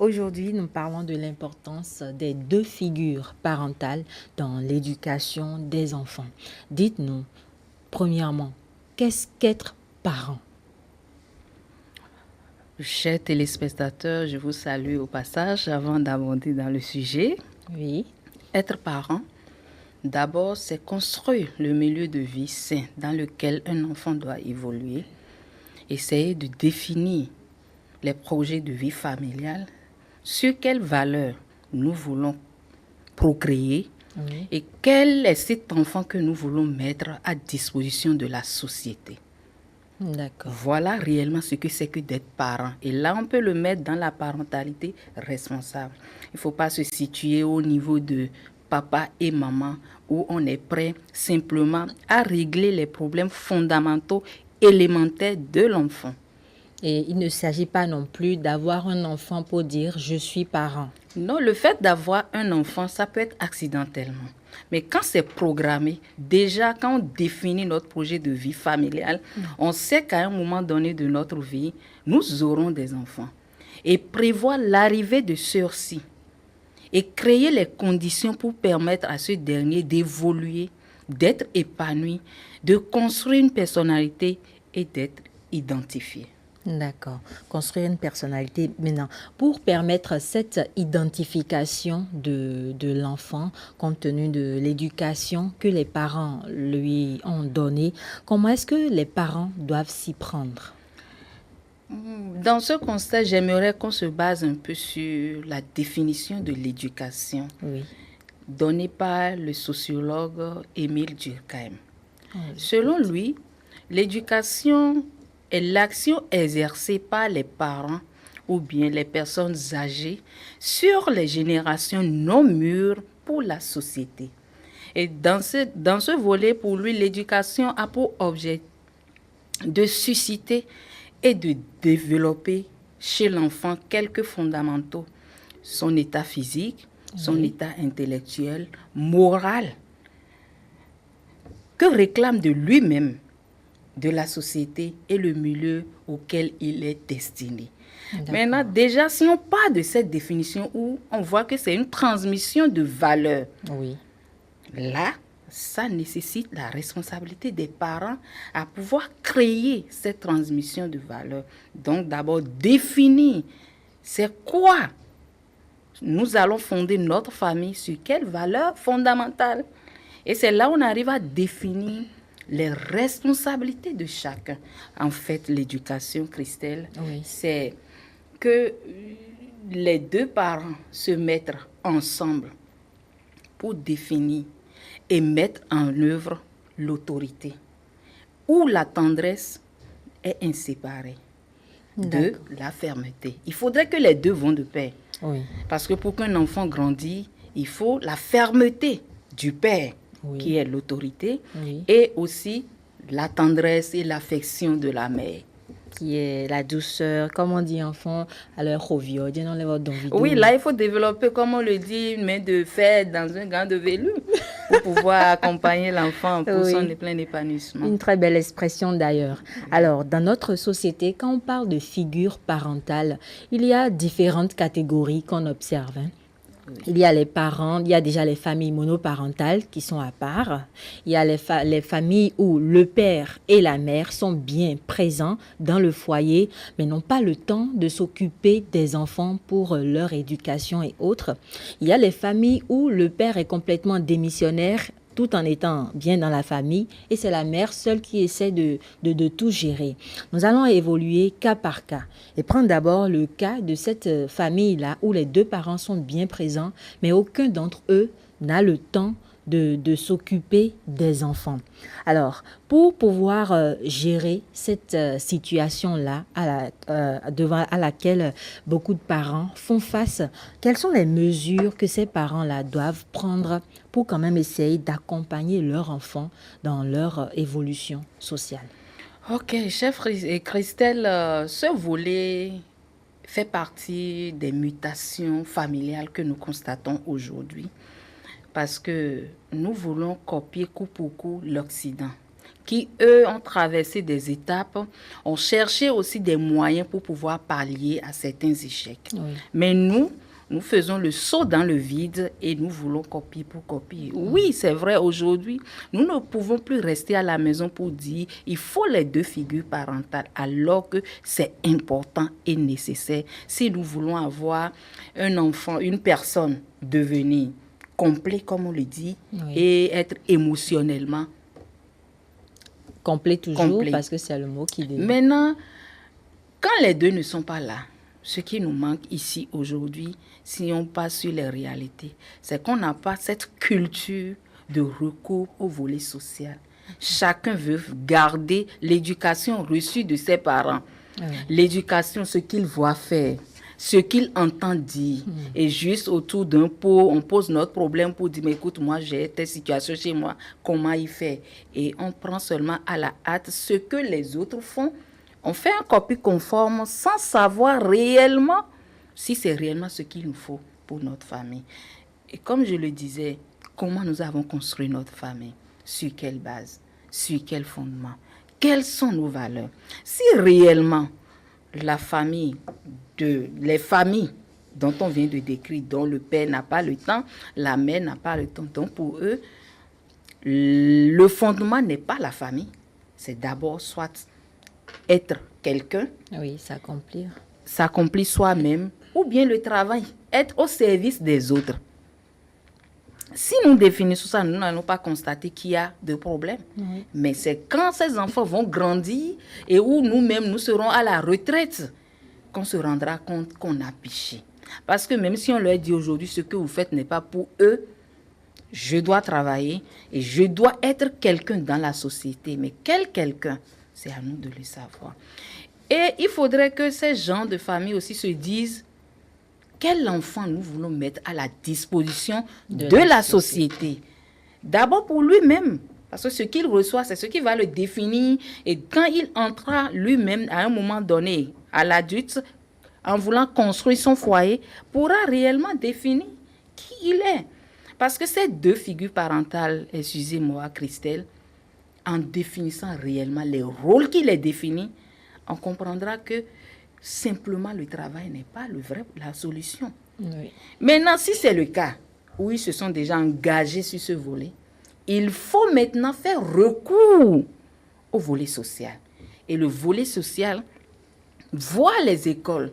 Aujourd'hui, nous parlons de l'importance des deux figures parentales dans l'éducation des enfants. Dites-nous, premièrement, qu'est-ce qu'être parent? Chers téléspectateurs, je vous salue au passage avant d'aborder dans le sujet. Oui, Être parent, d'abord, c'est construire le milieu de vie sain dans lequel un enfant doit évoluer, essayer de définir les projets de vie familiale, sur quelles valeurs nous voulons procréer oui, et quel est cet enfant que nous voulons mettre à disposition de la société. d'accord. Voilà réellement ce que c'est que d'être parent. Et là, on peut le mettre dans la parentalité responsable. Il ne faut pas se situer au niveau de papa et maman où on est prêt simplement à régler les problèmes fondamentaux, élémentaires de l'enfant. Et il ne s'agit pas non plus d'avoir un enfant pour dire je suis parent. Non, le fait d'avoir un enfant, ça peut être accidentellement. Mais quand c'est programmé, déjà quand on définit notre projet de vie familiale, on sait qu'à un moment donné de notre vie, nous aurons des enfants. Et prévoir l'arrivée de ceux-ci et créer les conditions pour permettre à ce dernier d'évoluer, d'être épanoui, de construire une personnalité et d'être identifié. D'accord. Construire une personnalité. Maintenant, pour permettre cette identification de l'enfant, compte tenu de l'éducation que les parents lui ont donnée, comment est-ce que les parents doivent s'y prendre? Dans ce constat, j'aimerais qu'on se base un peu sur la définition de l'éducation Oui. donnée par le sociologue Émile Durkheim. Oh, Selon lui, l'éducation est l'action exercée par les parents ou bien les personnes âgées sur les générations non mûres pour la société. Et dans ce volet, pour lui, l'éducation a pour objet de susciter et de développer chez l'enfant quelques fondamentaux, son état physique, son état intellectuel, moral, que réclame de lui-même, de la société et le milieu auquel il est destiné. Maintenant, déjà, si on part de cette définition où on voit que c'est une transmission de valeurs, oui. là, ça nécessite la responsabilité des parents à pouvoir créer cette transmission de valeurs. Donc, d'abord, définir c'est quoi nous allons fonder notre famille, sur quelles valeurs fondamentales. Et c'est là où on arrive à définir les responsabilités de chacun. En fait, l'éducation, Christelle, Oui. c'est que les deux parents se mettent ensemble pour définir et mettre en œuvre l'autorité, où la tendresse est inséparée de la fermeté. Il faudrait que les deux vont de pair. Oui. Parce que pour qu'un enfant grandisse, il faut la fermeté du père, Oui. qui est l'autorité, Oui. et aussi la tendresse et l'affection de la mère. Qui est la douceur, comme on dit enfant, à leur rovio, dans les votes vidéo. Oui, là, il faut développer, comme on le dit, une main de fer dans un gant de velours pour pouvoir accompagner l'enfant pour son plein épanouissement. Une très belle expression d'ailleurs. Alors, dans notre société, quand on parle de figure parentale, il y a différentes catégories qu'on observe. Il y a les parents, il y a déjà les familles monoparentales qui sont à part. Il y a les familles où le père et la mère sont bien présents dans le foyer, mais n'ont pas le temps de s'occuper des enfants pour leur éducation et autres. Il y a les familles où le père est complètement démissionnaire tout en étant bien dans la famille, et c'est la mère seule qui essaie de tout gérer. Nous allons évoluer cas par cas et prendre d'abord le cas de cette famille-là où les deux parents sont bien présents, mais aucun d'entre eux n'a le temps de s'occuper des enfants. Alors, pour pouvoir gérer cette situation-là à laquelle beaucoup de parents font face, quelles sont les mesures que ces parents-là doivent prendre pour quand même essayer d'accompagner leur enfant dans leur évolution sociale? Ok, chef et Christelle, ce volet fait partie des mutations familiales que nous constatons aujourd'hui parce que nous voulons copier coup pour coup l'Occident. qui, eux, ont traversé des étapes, ont cherché aussi des moyens pour pouvoir pallier à certains échecs. Oui. Mais nous faisons le saut dans le vide et nous voulons copier pour copier. Oui, c'est vrai, aujourd'hui, nous ne pouvons plus rester à la maison pour dire il faut les 2 figures parentales, alors que c'est important et nécessaire si nous voulons avoir un enfant, une personne devenir complet, comme on le dit, Oui. et être émotionnellement Complet toujours, complet. parce que c'est le mot qui dit. Maintenant, quand les 2 ne sont pas là, ce qui nous manque ici aujourd'hui, si on passe sur les réalités, c'est qu'on n'a pas cette culture de recours au volet social. Chacun veut garder l'éducation reçue de ses parents. Oui. L'éducation, ce qu'il voit faire, ce qu'il entend dire. Et juste autour d'un pot, on pose notre problème pour dire, mais écoute, moi j'ai telle situation chez moi, comment y faire? Et on prend seulement à la hâte ce que les autres font. On fait un copie conforme sans savoir réellement si c'est réellement ce qu'il nous faut pour notre famille. Et comme je le disais, comment nous avons construit notre famille? Sur quelle base? Sur quel fondement? Quelles sont nos valeurs? Si réellement la famille, les familles dont on vient de décrire, dont le père n'a pas le temps, la mère n'a pas le temps, donc pour eux, le fondement n'est pas la famille. C'est d'abord soit être quelqu'un, Oui, s'accomplir. s'accomplir soi-même, ou bien le travail, être au service des autres. Si nous définissons ça, nous n'allons pas constater qu'il y a de problèmes. Oui. Mais c'est quand ces enfants vont grandir et où nous-mêmes, nous serons à la retraite, qu'on se rendra compte qu'on a péché. Parce que même si on leur dit aujourd'hui, ce que vous faites n'est pas pour eux, je dois travailler et je dois être quelqu'un dans la société. Mais quel quelqu'un? C'est à nous de le savoir. Et il faudrait que ces gens de famille aussi se disent quel enfant nous voulons mettre à la disposition de la société. D'abord pour lui-même, parce que ce qu'il reçoit, c'est ce qui va le définir. Et quand il entrera lui-même à un moment donné, à l'adulte, en voulant construire son foyer, pourra réellement définir qui il est. Parce que ces 2 figures parentales, excusez-moi Christelle, en définissant réellement les rôles qui les définissent, on comprendra que simplement le travail n'est pas la solution. Oui. Maintenant, si c'est le cas, où ils se sont déjà engagés sur ce volet, il faut maintenant faire recours au volet social. Et le volet social voit les écoles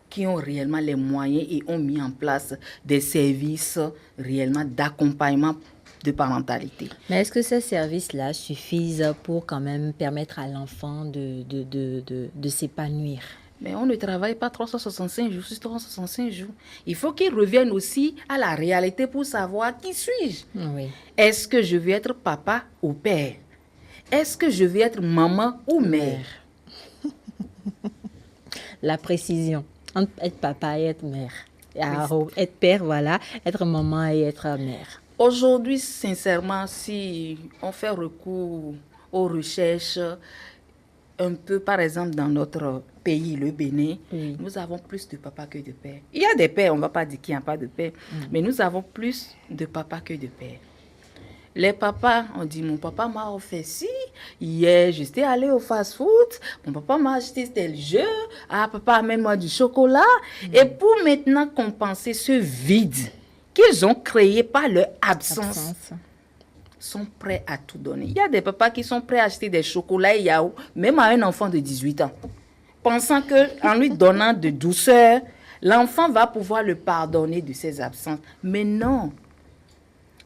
qui ont réellement les moyens et ont mis en place des services réellement d'accompagnement de parentalité. Mais est-ce que ces services-là suffisent pour quand même permettre à l'enfant de s'épanouir? Mais on ne travaille pas 365 jours sur 365 jours. Il faut qu'ils reviennent aussi à la réalité pour savoir qui suis-je. Oui. Est-ce que je vais être papa ou père? Est-ce que je vais être maman ou mère? La précision entre être papa et être mère. Être père, voilà. Être maman et être mère. Aujourd'hui, sincèrement, si on fait recours aux recherches, un peu, par exemple, dans notre pays, le Bénin, Oui. nous avons plus de papas que de pères. Il y a des pères, on ne va pas dire qu'il n'y a pas de pères, mais nous avons plus de papas que de pères. Les papas, on dit, mon papa m'a offert ci, hier, j'étais allé au fast-food, mon papa m'a acheté tel jeu, ah, papa amène-moi du chocolat. Et pour maintenant compenser ce vide qu'ils ont créé par leur absence, sont prêts à tout donner. Il y a des papas qui sont prêts à acheter des chocolats et yaourts, même à un enfant de 18 ans, pensant qu'en lui donnant de douceur, l'enfant va pouvoir le pardonner de ses absences. Mais non.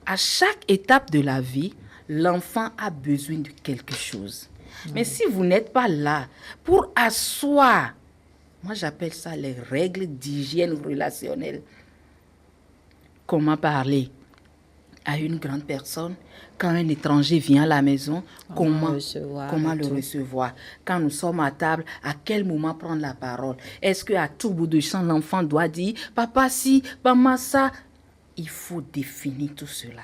À chaque étape de la vie, l'enfant a besoin de quelque chose. Mais si vous n'êtes pas là pour asseoir, moi j'appelle ça les règles d'hygiène relationnelle. Comment parler à une grande personne quand un étranger vient à la maison, comment le recevoir? Quand nous sommes à table, à quel moment prendre la parole? Est-ce qu'à tout bout de champ, l'enfant doit dire « Papa si, maman ça ?» Il faut définir tout cela.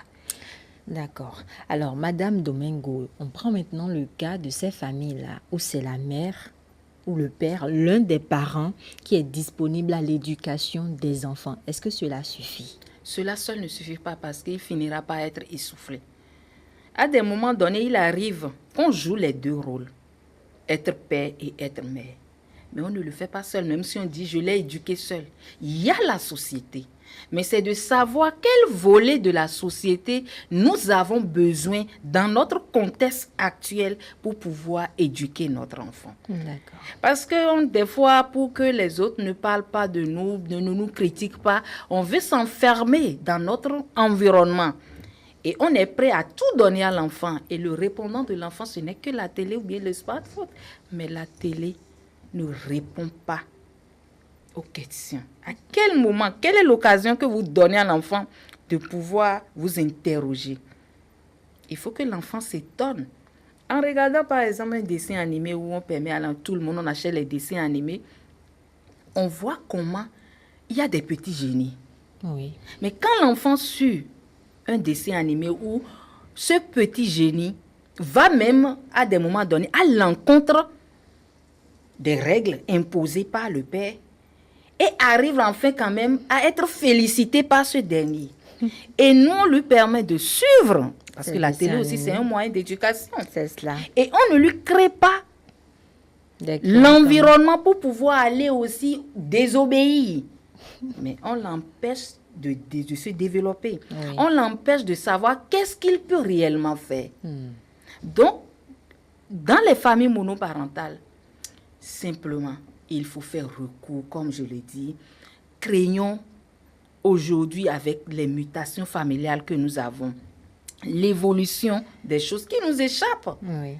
D'accord. Alors, Madame Domingo, on prend maintenant le cas de ces familles-là où c'est la mère ou le père, l'un des parents qui est disponible à l'éducation des enfants. Est-ce que cela suffit? Cela seul ne suffit pas parce qu'il finira par être essoufflé. À des moments donnés, il arrive qu'on joue les deux rôles, être père et être mère. Mais on ne le fait pas seul, même si on dit je l'ai éduqué seul. Il y a la société. Mais c'est de savoir quel volet de la société nous avons besoin dans notre contexte actuel pour pouvoir éduquer notre enfant. D'accord. Parce que des fois, pour que les autres ne parlent pas de nous, ne nous critiquent pas, on veut s'enfermer dans notre environnement. Et on est prêt à tout donner à l'enfant. Et le répondant de l'enfant, ce n'est que la télé ou bien le smartphone. Mais la télé ne répond pas aux questions. À quel moment, quelle est l'occasion que vous donnez à l'enfant de pouvoir vous interroger? Il faut que l'enfant s'étonne. En regardant par exemple un dessin animé où on permet à tout le monde, on achète les dessins animés, on voit comment il y a des petits génies. Oui. Mais quand l'enfant suit un dessin animé où ce petit génie va même à des moments donnés à l'encontre des règles imposées par le père et arrive enfin quand même à être félicité par ce dernier. Et nous, on lui permet de suivre, parce que la télé aussi, c'est un moyen d'éducation. C'est cela. Et on ne lui crée pas l'environnement pour pouvoir aller aussi désobéir. Mais on l'empêche de se développer. Oui. On l'empêche de savoir qu'est-ce qu'il peut réellement faire. Donc, dans les familles monoparentales, simplement, il faut faire recours, comme je l'ai dit. Craignons aujourd'hui, avec les mutations familiales que nous avons, l'évolution des choses qui nous échappent. Oui.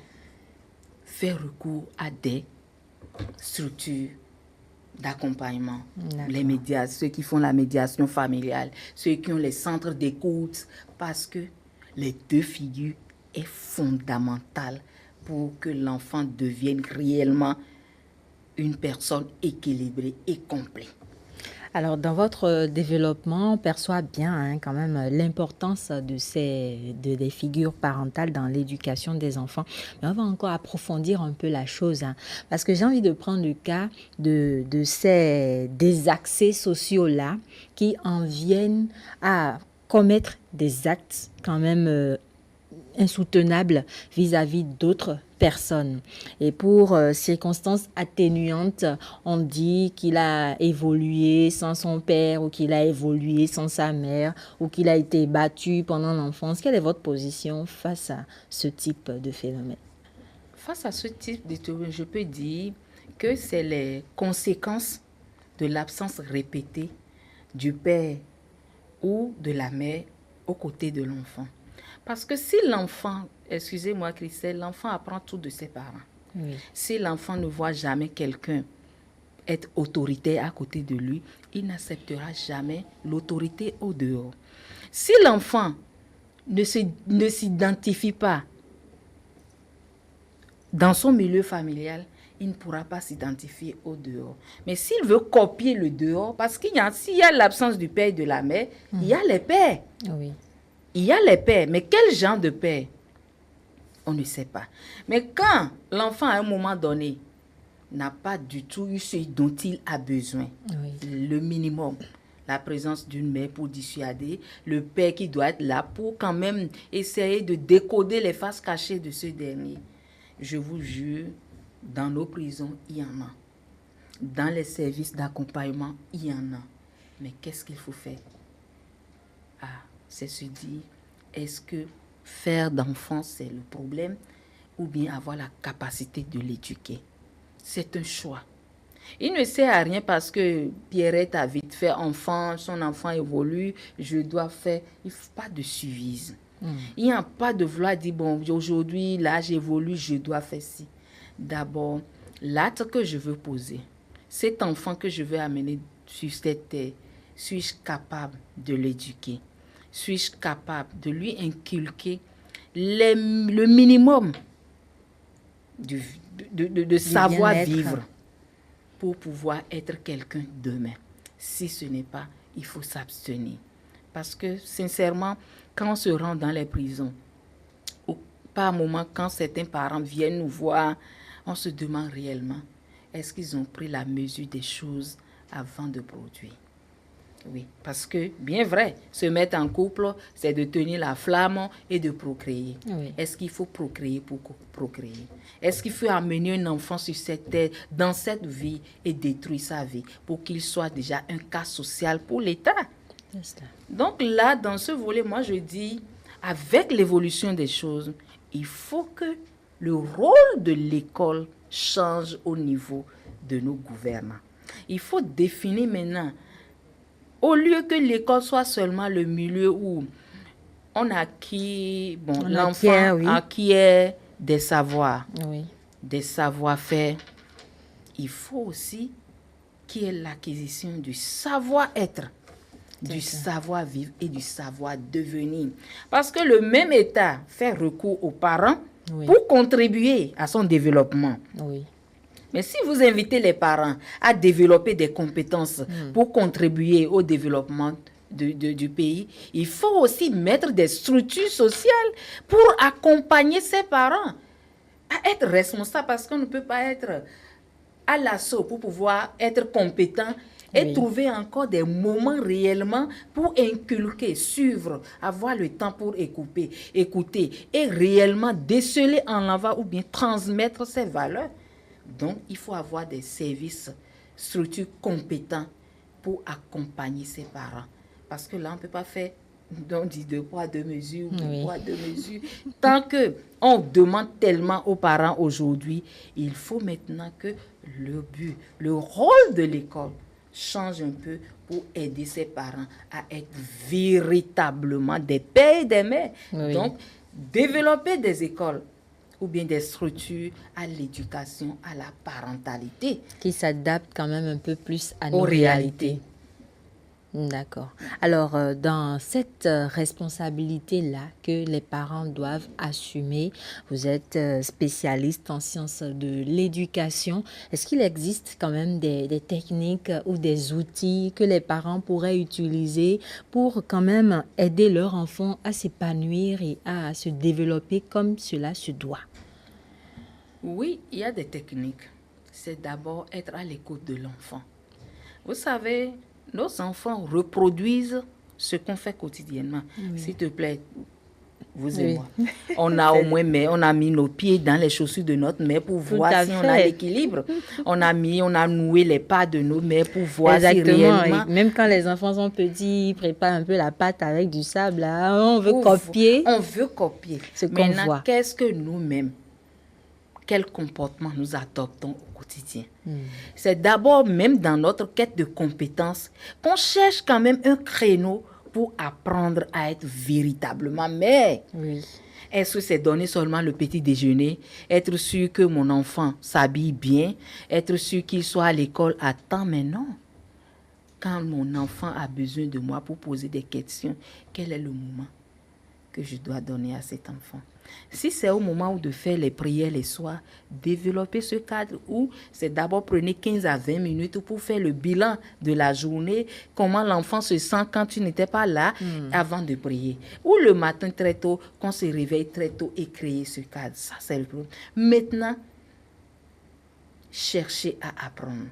Faire recours à des structures d'accompagnement, les médias, ceux qui font la médiation familiale, ceux qui ont les centres d'écoute, parce que les deux figures est fondamentale pour que l'enfant devienne réellement une personne équilibrée et complète. Alors, dans votre développement, on perçoit bien quand même l'importance des figures parentales dans l'éducation des enfants. Mais on va encore approfondir un peu la chose, parce que j'ai envie de prendre le cas des accès sociaux-là qui en viennent à commettre des actes quand même insoutenable vis-à-vis d'autres personnes. Et pour circonstances atténuantes, on dit qu'il a évolué sans son père ou qu'il a évolué sans sa mère ou qu'il a été battu pendant l'enfance. Quelle est votre position face à ce type de phénomène? Face à ce type de phénomène, je peux dire que c'est les conséquences de l'absence répétée du père ou de la mère aux côtés de l'enfant. Parce que si l'enfant, excusez-moi Christelle, l'enfant apprend tout de ses parents. Oui. Si l'enfant ne voit jamais quelqu'un être autoritaire à côté de lui, il n'acceptera jamais l'autorité au dehors. Si l'enfant ne s'identifie pas dans son milieu familial, il ne pourra pas s'identifier au dehors. Mais s'il veut copier le dehors, parce s'il y a l'absence du père et de la mère, il y a les pères. Oui. Il y a les pères, mais quel genre de père? On ne sait pas. Mais quand l'enfant, à un moment donné, n'a pas du tout eu ce dont il a besoin, le minimum, la présence d'une mère pour dissuader, le père qui doit être là pour quand même essayer de décoder les faces cachées de ce dernier. Je vous jure, dans nos prisons, il y en a. Dans les services d'accompagnement, il y en a. Mais qu'est-ce qu'il faut faire? C'est se dire, est-ce que faire d'enfant, c'est le problème ou bien avoir la capacité de l'éduquer? C'est un choix. Il ne sert à rien parce que Pierrette a vite fait enfant, son enfant évolue, je dois faire. Il ne faut pas de suivisme. Il n'y a pas de vouloir dire, bon, aujourd'hui, l'âge évolue, je dois faire ci. D'abord, l'acte que je veux poser, cet enfant que je veux amener sur cette terre, suis-je capable de l'éduquer? Suis-je capable de lui inculquer le minimum de savoir-vivre pour pouvoir être quelqu'un demain? Si ce n'est pas, il faut s'abstenir. Parce que, sincèrement, quand on se rend dans les prisons, ou par moment, quand certains parents viennent nous voir, on se demande réellement, est-ce qu'ils ont pris la mesure des choses avant de produire? Oui, parce que, bien vrai, se mettre en couple, c'est de tenir la flamme et de procréer. Oui. Est-ce qu'il faut procréer pour procréer? Est-ce qu'il faut amener un enfant sur cette terre, dans cette vie, et détruire sa vie pour qu'il soit déjà un cas social pour l'État? C'est ça. Donc là, dans ce volet, moi je dis, avec l'évolution des choses, il faut que le rôle de l'école change au niveau de nos gouvernants. Il faut définir maintenant, au lieu que l'école soit seulement le milieu où on acquiert, On l'enfant acquiert, oui. acquiert des savoirs, Oui. des savoir-faire, il faut aussi qu'il y ait l'acquisition du savoir-être, du savoir-vivre et du savoir-devenir. Parce que le même État fait recours aux parents Oui. pour contribuer à son développement. Oui. Mais si vous invitez les parents à développer des compétences pour contribuer au développement du pays, il faut aussi mettre des structures sociales pour accompagner ces parents à être responsables, parce qu'on ne peut pas être à l'assaut pour pouvoir être compétent et trouver encore des moments réellement pour inculquer, suivre, avoir le temps pour écouter et réellement déceler en l'envers ou bien transmettre ces valeurs. Donc, il faut avoir des services, structures compétents pour accompagner ses parents. Parce que là, on ne peut pas faire, on dit deux poids, deux mesures, deux poids, deux mesures. Tant qu'on demande tellement aux parents aujourd'hui, il faut maintenant que le rôle de l'école change un peu pour aider ses parents à être véritablement des pères et des mères. Oui. Donc, développer des écoles ou bien des structures à l'éducation, à la parentalité. Qui s'adaptent quand même un peu plus à Aux nos réalités. réalités. D'accord. Alors, dans cette responsabilité-là que les parents doivent assumer, vous êtes spécialiste en sciences de l'éducation. Est-ce qu'il existe quand même des techniques ou des outils que les parents pourraient utiliser pour quand même aider leur enfant à s'épanouir et à se développer comme cela se doit? Oui, il y a des techniques. C'est d'abord être à l'écoute de l'enfant. Vous savez, nos enfants reproduisent ce qu'on fait quotidiennement. S'il te plaît, vous et moi. On a au moins on a mis nos pieds dans les chaussures de notre mère pour voir si on a l'équilibre. On a noué les pas de nos mères pour voir si réellement... Et même quand les enfants sont petits, ils préparent un peu la pâte avec du sable. Là, on veut copier. On veut copier. Ce qu'on voit. Maintenant, qu'est-ce que nous-mêmes, quel comportement nous adoptons au quotidien? C'est d'abord, même dans notre quête de compétences, qu'on cherche quand même un créneau pour apprendre à être véritablement mère. Oui. Est-ce que c'est donner seulement le petit déjeuner, être sûr que mon enfant s'habille bien, être sûr qu'il soit à l'école à temps? Mais non. Quand mon enfant a besoin de moi pour poser des questions, quel est le moment que je dois donner à cet enfant? Si c'est au moment où de faire les prières les soirs, développer ce cadre où c'est d'abord prenez 15 à 20 minutes pour faire le bilan de la journée, comment l'enfant se sent quand tu n'étais pas là avant de prier. Ou le matin très tôt, qu'on se réveille très tôt et créer ce cadre. Ça, c'est le problème. Maintenant, chercher à apprendre.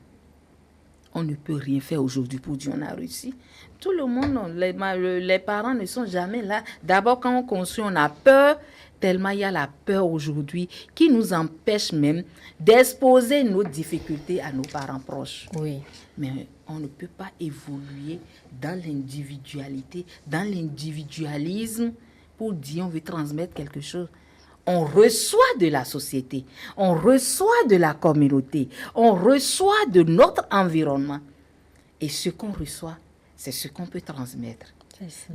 On ne peut rien faire aujourd'hui pour dire on a réussi. Tout le monde, les parents ne sont jamais là. D'abord, quand on construit, on a peur, tellement il y a la peur aujourd'hui qui nous empêche même d'exposer nos difficultés à nos parents proches. Oui. Mais on ne peut pas évoluer dans l'individualité, dans l'individualisme pour dire on veut transmettre quelque chose. On reçoit de la société, on reçoit de la communauté, on reçoit de notre environnement. Et ce qu'on reçoit, c'est ce qu'on peut transmettre.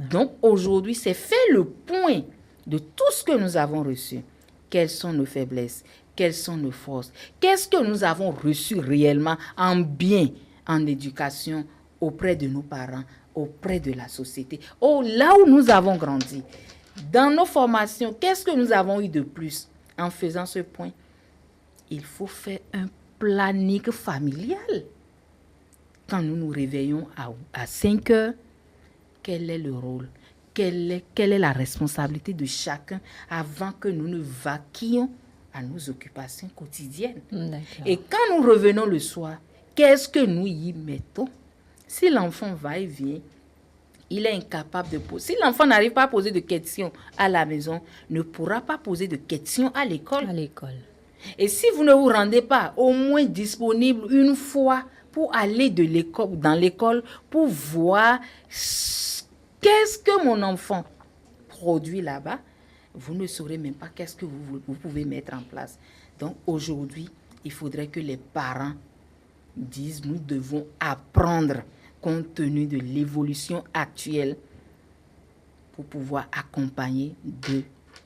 Donc aujourd'hui, c'est faire le point de tout ce que nous avons reçu. Quelles sont nos faiblesses? Quelles sont nos forces? Qu'est-ce que nous avons reçu réellement en bien, en éducation, auprès de nos parents, auprès de la société, là où nous avons grandi? Dans nos formations, qu'est-ce que nous avons eu de plus? En faisant ce point, il faut faire un planning familial. Quand nous nous réveillons à 5 heures, quel est le rôle? Quelle est la responsabilité de chacun avant que nous ne vaquions à nos occupations quotidiennes? Et quand nous revenons le soir, qu'est-ce que nous y mettons? Si l'enfant va et vient, il est incapable de poser. Si l'enfant n'arrive pas à poser de questions à la maison, ne pourra pas poser de questions à l'école. À l'école. Et si vous ne vous rendez pas au moins disponible une fois pour aller dans l'école, pour voir qu'est-ce que mon enfant produit là-bas, vous ne saurez même pas qu'est-ce que vous pouvez mettre en place. Donc aujourd'hui, il faudrait que les parents disent, nous devons apprendre compte tenu de l'évolution actuelle pour pouvoir accompagner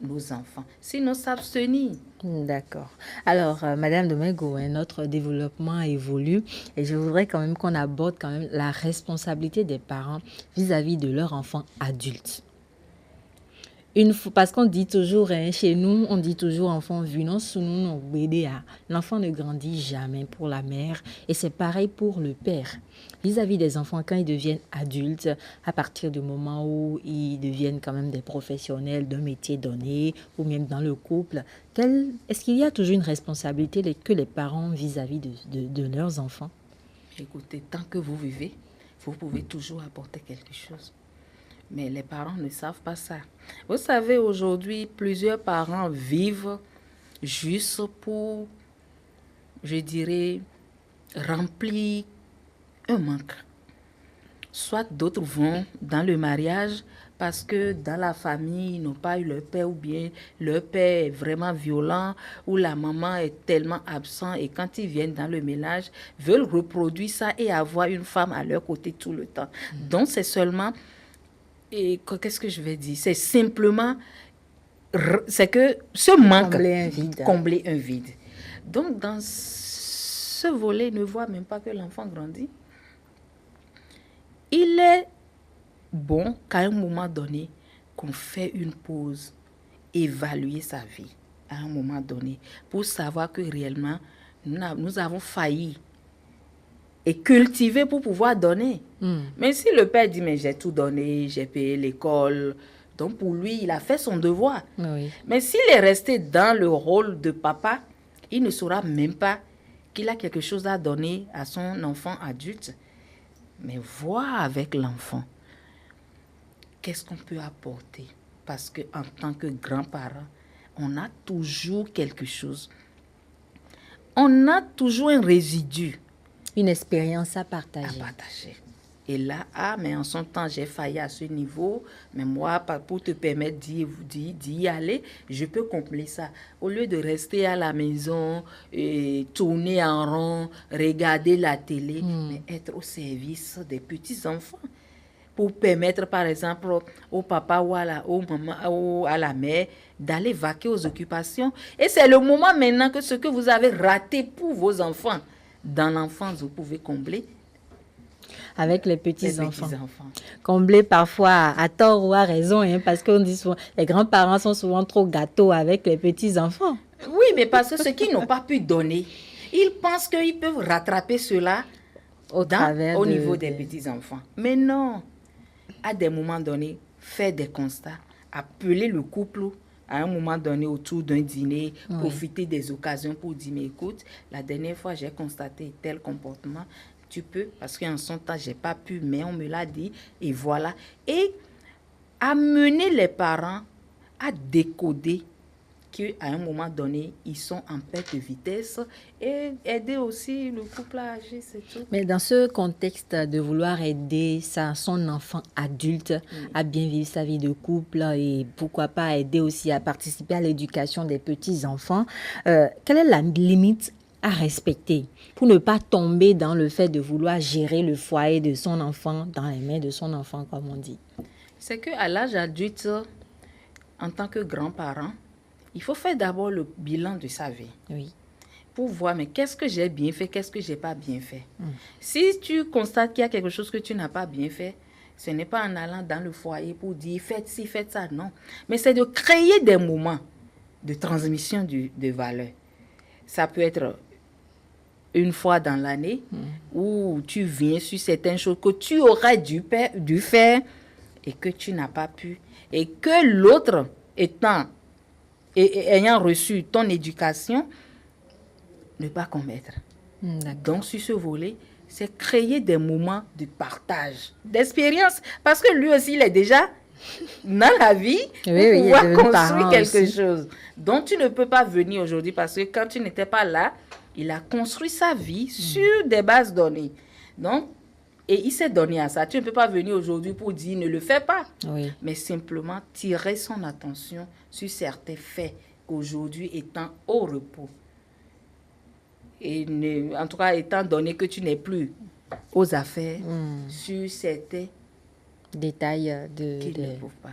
nos enfants. Sinon, s'abstenir. D'accord. Alors, Madame Domingo, notre développement évolue et je voudrais quand même qu'on aborde quand même la responsabilité des parents vis-à-vis de leurs enfants adultes. Parce qu'on dit toujours, chez nous, on dit toujours enfant vu, non, sous nous, non, l'enfant ne grandit jamais pour la mère et c'est pareil pour le père. Vis-à-vis des enfants, quand ils deviennent adultes, à partir du moment où ils deviennent quand même des professionnels d'un métier donné ou même dans le couple, est-ce qu'il y a toujours une responsabilité que les parents vis-à-vis de leurs enfants? Écoutez, tant que vous vivez, vous pouvez toujours apporter quelque chose. Mais les parents ne savent pas ça. Vous savez, aujourd'hui, plusieurs parents vivent juste pour, je dirais, remplir un manque. Soit d'autres vont dans le mariage parce que dans la famille, ils n'ont pas eu leur père ou bien leur père est vraiment violent ou la maman est tellement absente et quand ils viennent dans le ménage, veulent reproduire ça et avoir une femme à leur côté tout le temps. Donc, c'est seulement... Et qu'est-ce que je vais dire? C'est simplement, c'est que ce manque, combler un vide. Donc, dans ce volet, il ne voit même pas que l'enfant grandit. Il est bon qu'à un moment donné, qu'on fait une pause, évaluer sa vie à un moment donné, pour savoir que réellement, nous avons failli et cultiver pour pouvoir donner. Mais si le père dit, mais j'ai tout donné, j'ai payé l'école, donc pour lui, il a fait son devoir. Oui. Mais s'il est resté dans le rôle de papa, il ne saura même pas qu'il a quelque chose à donner à son enfant adulte. Mais voir avec l'enfant, qu'est-ce qu'on peut apporter? Parce qu'en tant que grands-parents, on a toujours quelque chose. On a toujours un résidu. Une expérience à partager. Et là, mais en son temps, j'ai failli à ce niveau, mais moi, pour te permettre d'y aller, je peux combler ça. Au lieu de rester à la maison, et tourner en rond, regarder la télé, mais être au service des petits-enfants. Pour permettre, par exemple, au papa ou au maman ou à la mère d'aller vaquer aux occupations. Et c'est le moment maintenant que ce que vous avez raté pour vos enfants, dans l'enfance, vous pouvez combler. Avec les petits-enfants. Combler parfois à tort ou à raison, parce qu'on dit souvent, les grands-parents sont souvent trop gâteaux avec les petits-enfants. Oui, mais parce que ceux qui n'ont pas pu donner, ils pensent qu'ils peuvent rattraper cela au niveau des petits-enfants. Mais non, à des moments donnés, faire des constats, appeler le couple à un moment donné autour d'un dîner, profiter des occasions pour dire, mais écoute, la dernière fois j'ai constaté tel comportement, tu peux, parce qu'en son temps, j'ai pas pu, mais on me l'a dit, et voilà. Et amener les parents à décoder qu'à un moment donné, ils sont en perte de vitesse et aider aussi le couple à agir, c'est tout. Mais dans ce contexte de vouloir aider son enfant adulte à bien vivre sa vie de couple et pourquoi pas aider aussi à participer à l'éducation des petits-enfants, quelle est la limite à respecter pour ne pas tomber dans le fait de vouloir gérer le foyer de son enfant dans les mains de son enfant, comme on dit? C'est qu'à l'âge adulte, en tant que grand-parent, il faut faire d'abord le bilan de sa vie. Oui. Pour voir, mais qu'est-ce que j'ai bien fait, qu'est-ce que j'ai pas bien fait. Si tu constates qu'il y a quelque chose que tu n'as pas bien fait, ce n'est pas en allant dans le foyer pour dire faites ci, faites ça, non. Mais c'est de créer des moments de transmission de valeurs. Ça peut être une fois dans l'année où tu viens sur certaines choses que tu aurais dû faire et que tu n'as pas pu. Et que l'autre ayant reçu ton éducation, ne pas commettre. Donc, sur ce volet, c'est créer des moments de partage, d'expérience. Parce que lui aussi, il est déjà dans la vie pour pouvoir construire quelque chose. Donc, tu ne peux pas venir aujourd'hui parce que quand tu n'étais pas là, il a construit sa vie sur des bases données. Donc, et il s'est donné à ça. Tu ne peux pas venir aujourd'hui pour dire ne le fais pas. Oui. Mais simplement tirer son attention sur certains faits qu'aujourd'hui étant au repos. Et en tout cas, étant donné que tu n'es plus aux affaires, sur certains détails qui ne peuvent pas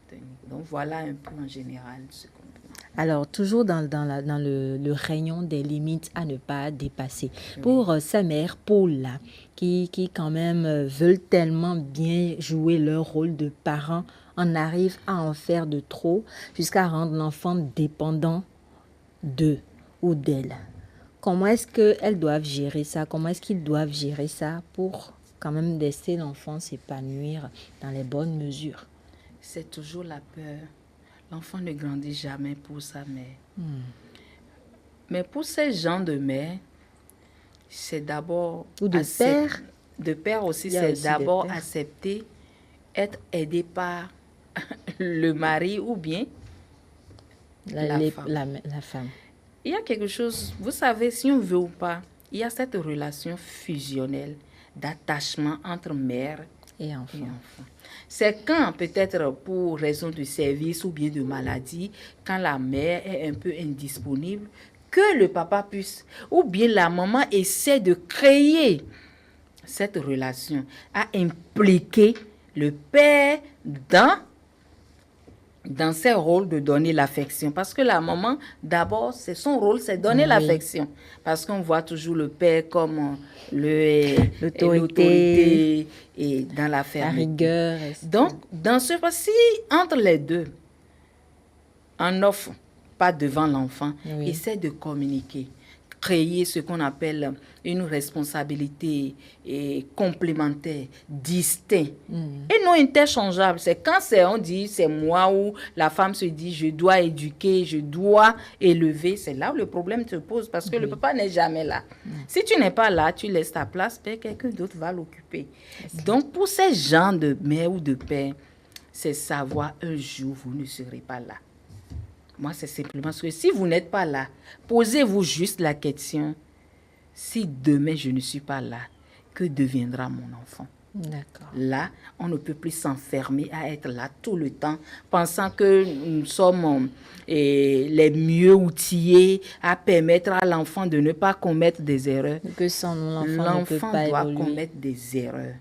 tenir. Donc, voilà un peu en général ce qu'on peut. Alors, toujours dans le rayon des limites à ne pas dépasser. Oui. Pour sa mère, Paula, qui quand même veulent tellement bien jouer leur rôle de parents, on arrive à en faire de trop jusqu'à rendre l'enfant dépendant d'eux ou d'elle. Comment est-ce qu'elles doivent gérer ça? Comment est-ce qu'ils doivent gérer ça pour quand même laisser l'enfant s'épanouir dans les bonnes mesures? C'est toujours la peur. L'enfant ne grandit jamais pour sa mère. Mais pour ces gens de mère, c'est d'abord... Ou de père. De père aussi, c'est d'abord accepter, être aidé par le mari ou bien la femme. Il y a quelque chose, vous savez, si on veut ou pas, il y a cette relation fusionnelle d'attachement entre mère et enfant. C'est quand, peut-être pour raison de service ou bien de maladie, quand la mère est un peu indisponible, que le papa puisse, ou bien la maman essaie de créer cette relation, à impliquer le père dans ses rôles de donner l'affection. Parce que la maman, d'abord, c'est son rôle, c'est donner l'affection. Parce qu'on voit toujours le père comme l'autorité et dans la fermeté. La rigueur. Donc, dans ce cas-ci, entre les deux, on offre, pas devant l'enfant, essaie de communiquer, créer ce qu'on appelle une responsabilité complémentaire, distincte et non interchangeable. C'est quand on dit c'est moi ou la femme se dit je dois éduquer, je dois élever, c'est là où le problème se pose parce que le papa n'est jamais là. Si tu n'es pas là, tu laisses ta place, quelqu'un d'autre va l'occuper. Donc pour ces gens de mère ou de père, c'est savoir un jour vous ne serez pas là. Moi, c'est simplement ce que si vous n'êtes pas là, posez-vous juste la question, si demain je ne suis pas là, que deviendra mon enfant? D'accord. Là, on ne peut plus s'enfermer à être là tout le temps, pensant que nous sommes les mieux outillés à permettre à l'enfant de ne pas commettre des erreurs. Que sans l'enfant ne peut pas doit évoluer. commettre des erreurs.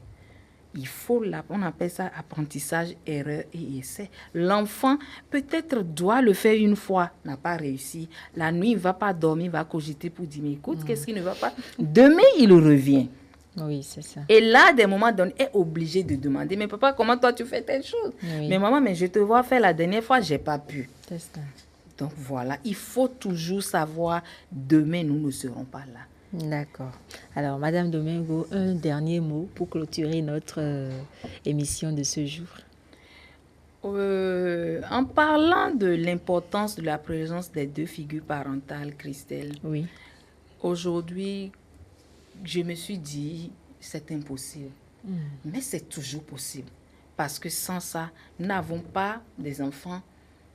Il faut, on appelle ça apprentissage, erreur et essai. L'enfant, peut-être, doit le faire une fois, n'a pas réussi. La nuit, il ne va pas dormir, il va cogiter pour dire, mais écoute, qu'est-ce qui ne va pas? Demain, il revient. Oui, c'est ça. Et là, à des moments donnés, est obligé de demander, mais papa, comment toi, tu fais telle chose? Mais maman, mais je te vois faire la dernière fois, je n'ai pas pu. C'est ça. Donc, voilà, il faut toujours savoir, demain, nous ne serons pas là. D'accord. Alors, Madame Domingo, un dernier mot pour clôturer notre émission de ce jour. En parlant de l'importance de la présence des deux figures parentales, Christelle, oui. Aujourd'hui, je me suis dit, c'est impossible. Mais c'est toujours possible. Parce que sans ça, nous n'avons pas des enfants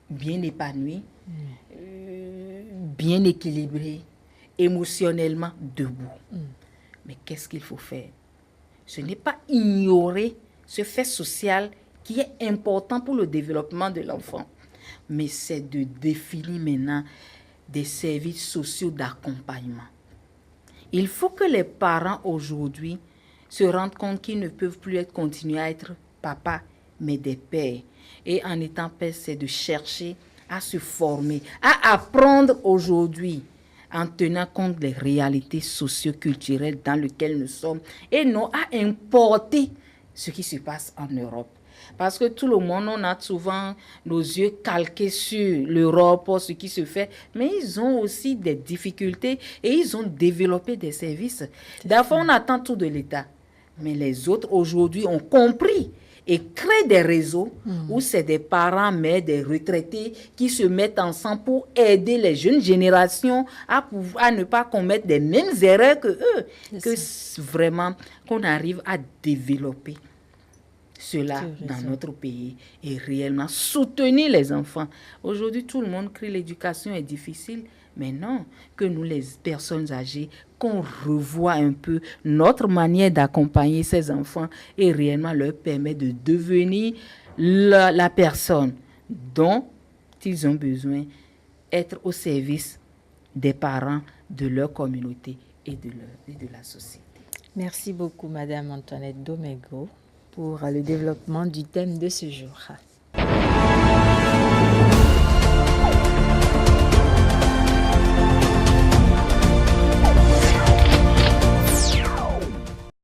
bien épanouis, bien équilibrés, émotionnellement debout. Mais qu'est-ce qu'il faut faire? Ce n'est pas ignorer ce fait social qui est important pour le développement de l'enfant, mais c'est de définir maintenant des services sociaux d'accompagnement. Il faut que les parents aujourd'hui se rendent compte qu'ils ne peuvent plus continuer à être papa, mais des pères. Et en étant père, c'est de chercher à se former, à apprendre aujourd'hui en tenant compte des réalités socio-culturelles dans lesquelles nous sommes et non à importer ce qui se passe en Europe. Parce que tout le monde, on a souvent nos yeux calqués sur l'Europe, ce qui se fait, mais ils ont aussi des difficultés et ils ont développé des services. D'abord, on attend tout de l'État, mais les autres aujourd'hui ont compris et créer des réseaux où c'est des parents, mais des retraités qui se mettent ensemble pour aider les jeunes générations à ne pas commettre les mêmes erreurs que eux, vraiment qu'on arrive à développer cela dans notre pays et réellement soutenir les enfants. Aujourd'hui, tout le monde crie l'éducation est difficile, mais non, que nous, les personnes âgées, qu'on revoie un peu notre manière d'accompagner ces enfants et réellement leur permettre de devenir la personne dont ils ont besoin, être au service des parents, de leur communauté et de la société. Merci beaucoup, Madame Antoinette Domego, pour le développement du thème de ce jour.